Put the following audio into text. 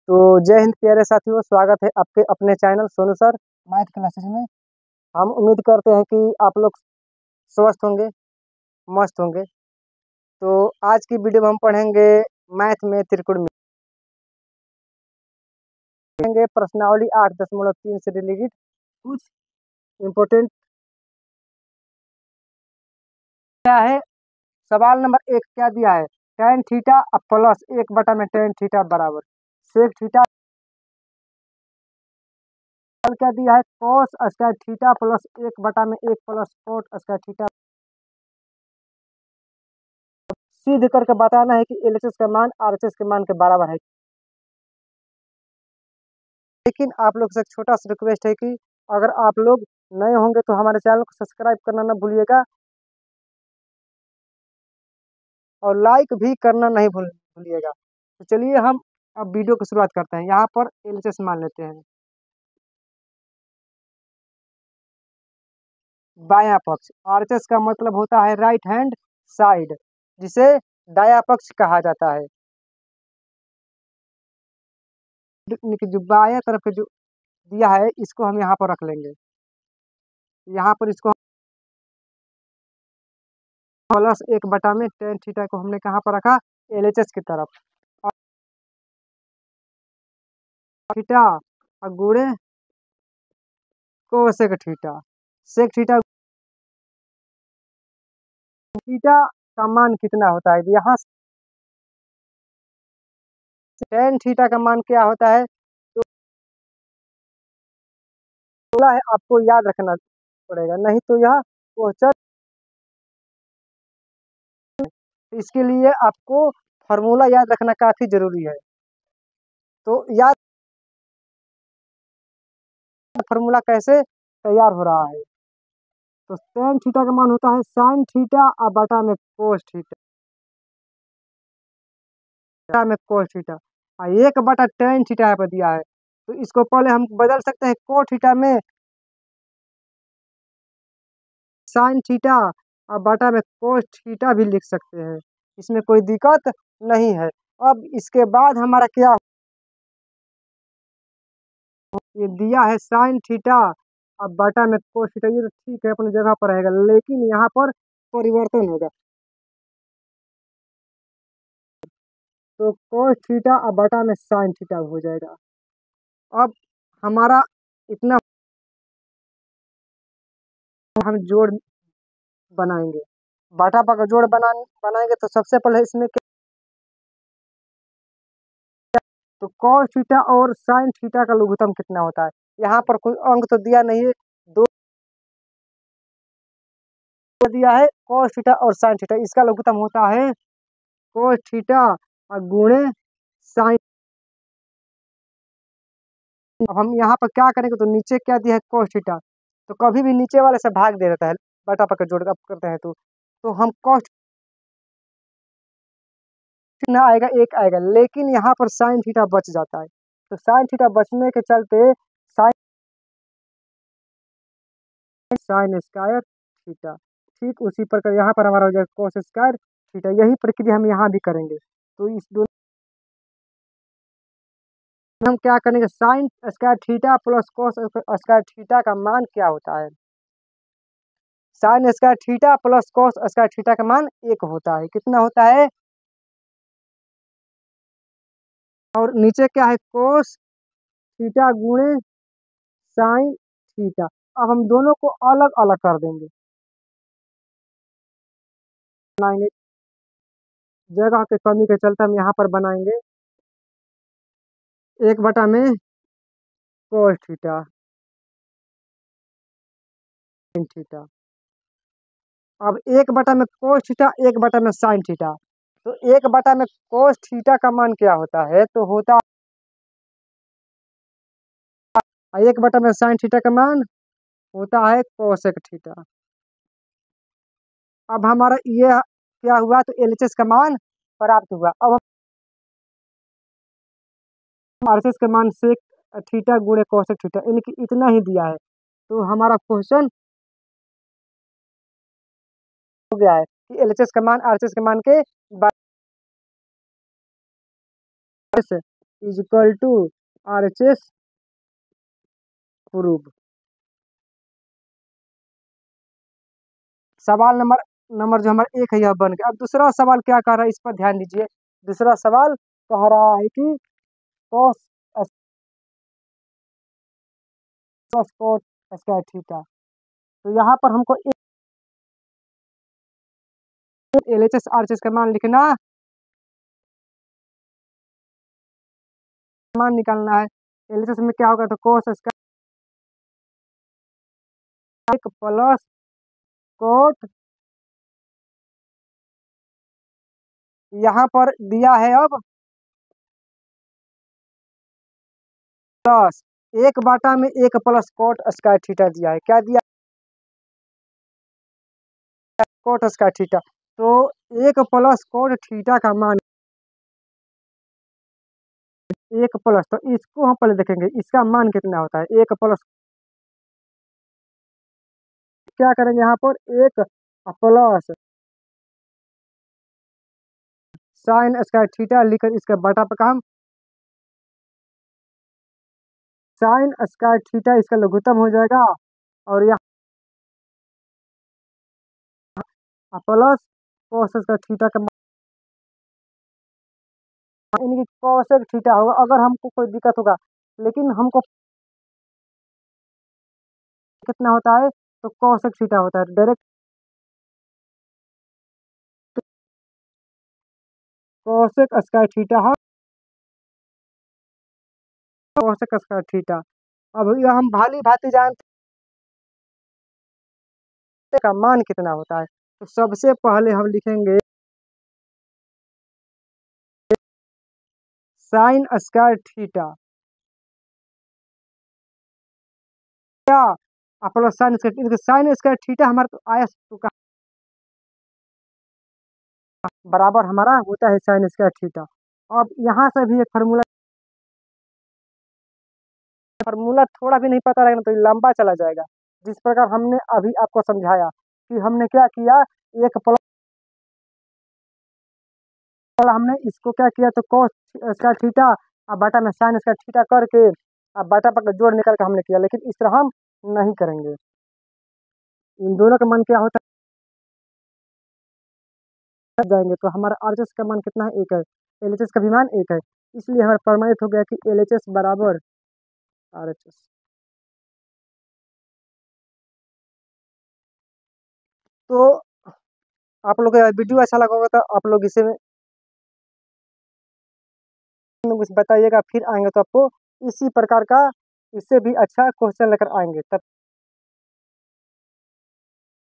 तो जय हिंद प्यारे साथियों, स्वागत है आपके अपने channel Sonu sir math classes में। हम उम्मीद करते हैं कि आप लोग स्वस्थ होंगे, मस्त होंगे। तो आज की वीडियो में हम पढ़ेंगे मैथ में त्रिकोणमिति, पढ़ेंगे प्रश्नावली 8.3 से रिलेटेड कुछ इम्पोर्टेंट। क्या है सवाल नंबर 1, क्या दिया है? tan थीटा प्लस 1 में tan थीटा बराबर सेक थीटा। क्या दिया है? cos स्क्वायर थीटा प्लस 1 में 1 प्लस cot स्क्वायर थीटा। सिद्ध करके बताना है कि एलएचएस का मान आरएचएस के मान के बराबर है। लेकिन आप लोग से एक छोटा सा रिक्वेस्ट है कि अगर आप लोग नए होंगे तो हमारे चैनल को सब्सक्राइब करना ना भूलिएगा और लाइक भी करना नहीं भूलिएगा। तो चलिए हम अब वीडियो की शुरुआत करते हैं। यहाँ पर एलएचएस मान लेते हैं। बायां पक्ष, आरएचएस का मतलब होता है राइट हैंड साइड, जिसे दायां पक्ष कहा जाता है। जो बायां तरफ के जो दिया है इसको हम यहाँ पर रख लेंगे। यहाँ पर इसको प्लस 1 में tan थीटा को हमने कहाँ पर रखा? एलएचएस की तरफ। और थीटा और गुणे cosec theta. Sec theta theta का मान कितना होता है? यहाँ tan थीटा का मान क्या होता है? तो बोला है आपको याद रखना पड़ेगा, नहीं तो यह क्वेश्चन। इसके लिए आपको फार्मूला याद रखना काफी जरूरी है। तो याद फार्मूला कैसे तैयार हो रहा है? तो tan थीटा का मान होता है sin थीटा और बटा में cos थीटा और 1 tan थीटा यहाँ पर दिया है। तो इसको पहले हम बदल सकते हैं cos थीटा में sin थीटा और बटा में cos थीटा भी लिख सकते हैं, इसमें कोई दिक्कत नहीं है। अब इसके बाद हमारा क्या, ये दिया है sin थीटा और बटा में cos थीटा, ये तो ठीक है अपनी जगह पर रहेगा, लेकिन यहाँ पर परिवर्तन होगा। तो cos थीटा और बटा में sin थीटा हो जाएगा। अब हमारा इतना हम जोड़ बनाएंगे, बाटा का जोड़ बनाएंगे तो सबसे पहले इसमें क्या, तो cos थीटा और sin थीटा का लघुत्तम कितना होता है? यहाँ पर कोई अंक तो दिया नहीं है, दो दिया है cos थीटा और sin थीटा, इसका लघुत्तम होता है cos थीटा और गुणे sin। अब हम यहाँ पर क्या करेंगे, तो नीचे क्या दिया है cos थीटा, तो कभी भी नीचे वाले से भाग दे देता है, बाटा का जोड़ अब करते हैं तो हम cos ना आएगा, 1 आएगा, लेकिन यहाँ पर sin थीटा बच जाता है। तो sin थीटा बचने के चलते sin स्क्वायर थीटा, ठीक उसी प्रकार यहाँ पर हमारा हो जाएगा cos स्क्वायर थीटा। यही प्रक्रिया हम यहाँ भी करेंगे। तो इस दोनों हम क्या करेंगे, sin square theta plus cos square theta का मान क्या होता है? sin square theta plus cos square theta का मान 1 होता है। कितना होता है? और नीचे क्या है? cos थीटा गुणे sin थीटा। अब हम दोनों को अलग अलग कर देंगे, बनाएंगे, जगह के कमी के चलते हम यहाँ पर बनाएंगे 1 में cos थीटा sin थीटा। अब 1 में cos थीटा 1 में sin थीटा। तो 1 में cos थीटा का मान क्या होता है? तो होता है 1 में sin थीटा का मान होता है कोसेक थीटा। अब हमारा ये क्या हुआ, तो एलएचएस का मान प्राप्त हुआ। अब हम आरएचएस का मान सेक थीटा गुणे कोसेक थीटा, यानी कि इतना ही दिया है। तो हमारा क्वेश्चन हो गया है कि एलएचएस का मान आरएचएस के मान के बराबर से is equal to RHS prove. सवाल नंबर नंबर जो हमारा 1 है यह बन गया। अब दूसरा सवाल क्या कह रहा है, इस पर ध्यान दीजिए। दूसरा सवाल कह रहा है कि cos cos स्क्वायर थीटा। तो यहाँ पर हमको LHS RHS का मान लिखना, मान निकालना है। LHS में क्या होगा, तो cos स्क्वायर प्लस कोट, यहाँ पर दिया है अब plus 1/1 plus coat square theta दिया है। क्या दिया, कोट स्क्वायर थीटा। तो 1 प्लस कोट थीटा का मान 1 प्लस, तो इसको हम पहले देखेंगे इसका मान कितना होता है। 1 प्लस क्या करेंगे यहाँ पर, 1 प्लस साइन स्क्वायर थीटा लिखकर इसका बटा पर काम, साइन स्क्वायर थीटा इसका लघुत्तम हो जाएगा, और यहाँ प्लस कोस स्क्वायर थीटा का यानी कि कोसेक थीटा होगा। अगर हमको कोई दिक्कत होगा, लेकिन हमको कितना होता है, तो कोसेक थीटा होता है डायरेक्ट। कोसेक स्क्वायर थीटा है, कोसेक स्क्वायर थीटा। अब यह हम भाली भांति जानते हैं का मान कितना होता है। तो सबसे पहले हम लिखेंगे साइन स्क्वायर थीटा क्या, प्लस साइन स्क्वायर थीटा हमारा तो आया तो बराबर हमारा होता है साइन स्क्वायर थीटा। अब यहाँ से भी एक फार्मूला, फार्मूला थोड़ा भी नहीं पता रहेगा तो ये लंबा चला जाएगा। जिस प्रकार हमने अभी आपको समझाया कि हमने क्या किया, एक प्लस हमने इसको क्या किया, तो cos स्क्वायर थीटा अब बटा में साइन स्क्वायर थीटा करके अब बटा पर जोड़ निकाल के हमने किया। लेकिन इस तरह हम नहीं करेंगे। इन दोनों का मान क्या होता है जाएंगे, तो हमारा RHS का मान कितना है, 1 है। LHS का भी मान 1 है। इसलिए हमारा प्रमाणित हो गया कि LHS बराबर RHS। तो आप लोग का वीडियो अच्छा लगा होगा, तो आप लोग इसे बताइएगा। फिर आएंगे तो आपको इसी प्रकार का, इससे भी अच्छा क्वेश्चन लेकर आएंगे। तब